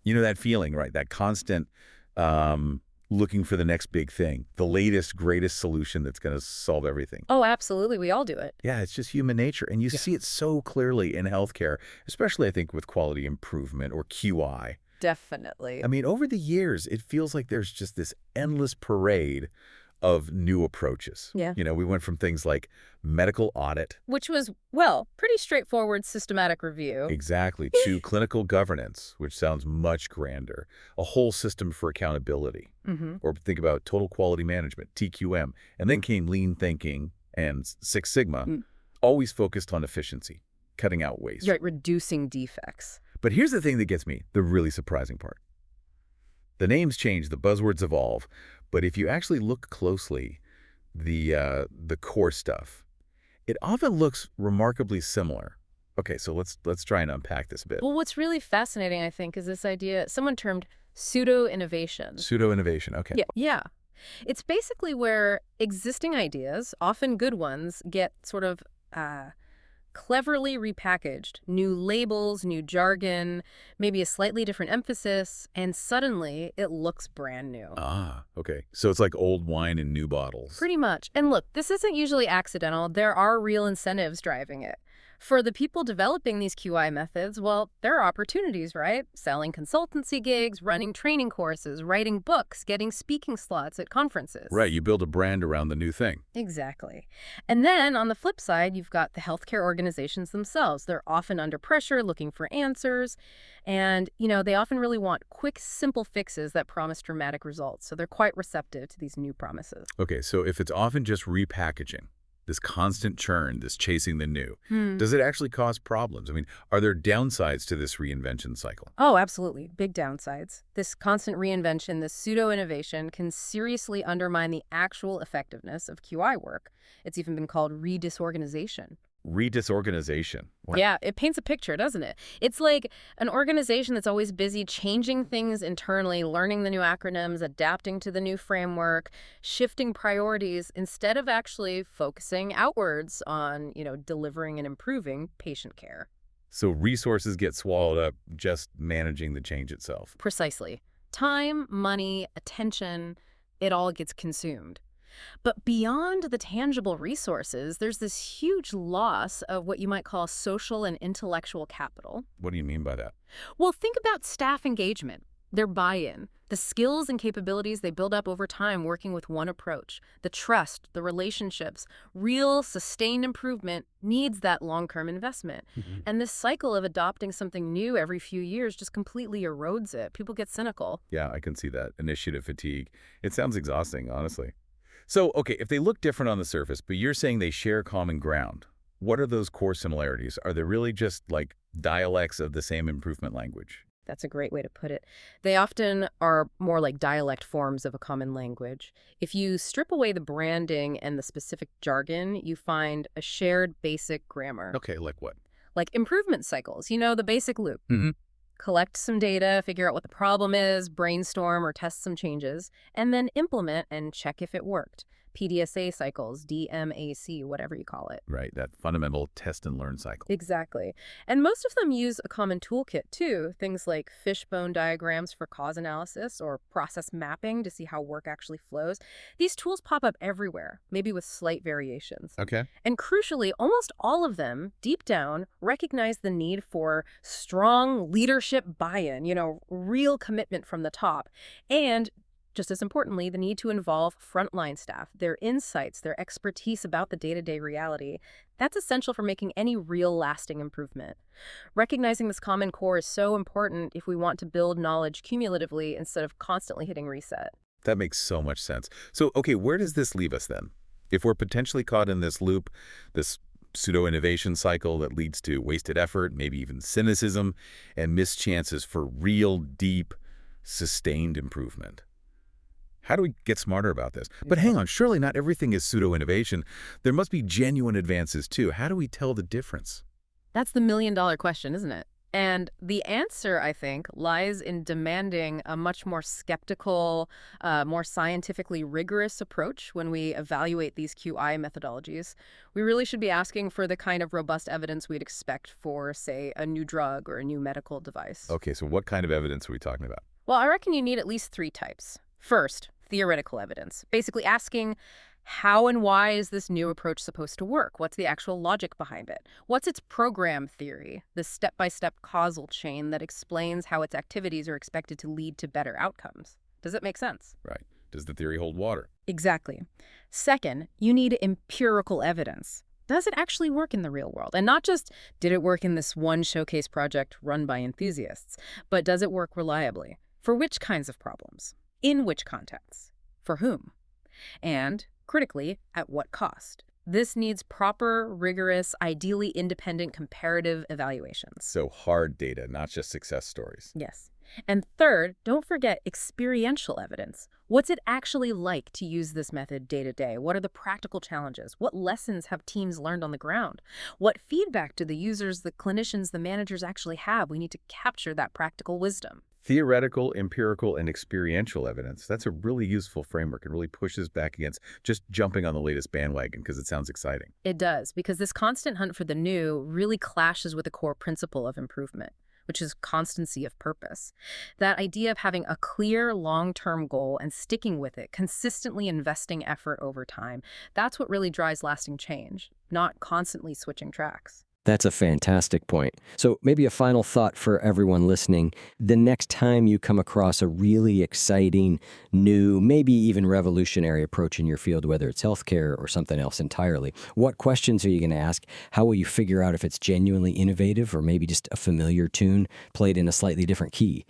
You know that feeling, right? That constant looking for the next big thing, the latest, greatest solution that's going to solve everything. Oh, absolutely. We all do it. Yeah, it's just human nature. And you see it so clearly in healthcare, especially, I think, with quality improvement or QI. Definitely. I mean, over the years, it feels like there's just this endless parade of new approaches. Yeah. You know, we went from things like medical audit. Which was, well, pretty straightforward systematic review. Exactly, to clinical governance, which sounds much grander, a whole system for accountability. Or think about total quality management, TQM. And then came lean thinking and Six Sigma, always focused on efficiency, cutting out waste. Right, reducing defects. But here's the thing that gets me, the really surprising part. The names change, the buzzwords evolve, but if you actually look closely, the core stuff, it often looks remarkably similar. Okay, so let's try and unpack this a bit. Well, what's really fascinating, I think, is this idea someone termed pseudo-innovation. Pseudo-innovation, okay. Yeah. It's basically where existing ideas, often good ones, get sort of cleverly repackaged. New labels, new jargon, maybe a slightly different emphasis, and suddenly it looks brand new. Ah, okay. So it's like old wine in new bottles. Pretty much. And look, this isn't usually accidental. There are real incentives driving it. For the people developing these QI methods, well, there are opportunities, right? Selling consultancy gigs, running training courses, writing books, getting speaking slots at conferences. Right, you build a brand around the new thing. Exactly. And then on the flip side, you've got the healthcare organizations themselves. They're often under pressure, looking for answers. And, you know, they often really want quick, simple fixes that promise dramatic results. So they're quite receptive to these new promises. Okay, so if it's often just repackaging, this constant churn, this chasing the new, does it actually cause problems? I mean, are there downsides to this reinvention cycle? Oh, absolutely. Big downsides. This constant reinvention, this pseudo-innovation, can seriously undermine the actual effectiveness of QI work. It's even been called redisorganization. Redisorganization. What? Yeah, it paints a picture, doesn't it? It's like an organization that's always busy changing things internally, learning the new acronyms, adapting to the new framework, shifting priorities, instead of actually focusing outwards on, you know, delivering and improving patient care. So resources get swallowed up just managing the change itself. Precisely. Time, money, attention, it all gets consumed. But beyond the tangible resources, there's this huge loss of what you might call social and intellectual capital. What do you mean by that? Well, think about staff engagement, their buy-in, the skills and capabilities they build up over time working with one approach, the trust, the relationships. Real, sustained improvement needs that long-term investment. And this cycle of adopting something new every few years just completely erodes it. People get cynical. Yeah, I can see that. Initiative fatigue. It sounds exhausting, honestly. So, okay, if they look different on the surface, but you're saying they share common ground, what are those core similarities? Are they really just like dialects of the same improvement language? That's a great way to put it. They often are more like dialect forms of a common language. If you strip away the branding and the specific jargon, you find a shared basic grammar. Okay, like what? Like improvement cycles, you know, the basic loop. Collect some data, figure out what the problem is, brainstorm or test some changes, and then implement and check if it worked. PDSA cycles, DMAC, whatever you call it. Right, that fundamental test and learn cycle. Exactly. And most of them use a common toolkit, too. Things like fishbone diagrams for cause analysis or process mapping to see how work actually flows. These tools pop up everywhere, maybe with slight variations. Okay. And crucially, almost all of them, deep down, recognize the need for strong leadership buy-in, you know, real commitment from the top. And just as importantly, the need to involve frontline staff, their insights, their expertise about the day-to-day reality. That's essential for making any real lasting improvement. Recognizing this common core is so important if we want to build knowledge cumulatively instead of constantly hitting reset. That makes so much sense. So, okay, where does this leave us then? If we're potentially caught in this loop, this pseudo-innovation cycle that leads to wasted effort, maybe even cynicism, and missed chances for real, deep, sustained improvement. How do we get smarter about this? But hang on, surely not everything is pseudo-innovation. There must be genuine advances too. How do we tell the difference? That's the million-dollar question, isn't it? And the answer, I think, lies in demanding a much more skeptical, more scientifically rigorous approach when we evaluate these QI methodologies. We really should be asking for the kind of robust evidence we'd expect for, say, a new drug or a new medical device. Okay, so what kind of evidence are we talking about? Well, I reckon you need at least three types. First, theoretical evidence, basically asking how and why is this new approach supposed to work? What's the actual logic behind it? What's its program theory, the step-by-step causal chain that explains how its activities are expected to lead to better outcomes? Does it make sense? Right. Does the theory hold water? Exactly. Second, you need empirical evidence. Does it actually work in the real world? And not just, did it work in this one showcase project run by enthusiasts, but does it work reliably? For which kinds of problems? In which contexts? For whom? And, critically, at what cost? This needs proper, rigorous, ideally independent comparative evaluations. So hard data, not just success stories. Yes. And third, don't forget experiential evidence. What's it actually like to use this method day to day? What are the practical challenges? What lessons have teams learned on the ground? What feedback do the users, the clinicians, the managers actually have? We need to capture that practical wisdom. Theoretical, empirical, and experiential evidence. That's a really useful framework. It really pushes back against just jumping on the latest bandwagon because it sounds exciting. It does, because this constant hunt for the new really clashes with the core principle of improvement, which is constancy of purpose. That idea of having a clear long-term goal and sticking with it, consistently investing effort over time, that's what really drives lasting change, not constantly switching tracks. That's a fantastic point. So maybe a final thought for everyone listening. The next time you come across a really exciting, new, maybe even revolutionary approach in your field, whether it's healthcare or something else entirely, what questions are you going to ask? How will you figure out if it's genuinely innovative or maybe just a familiar tune played in a slightly different key?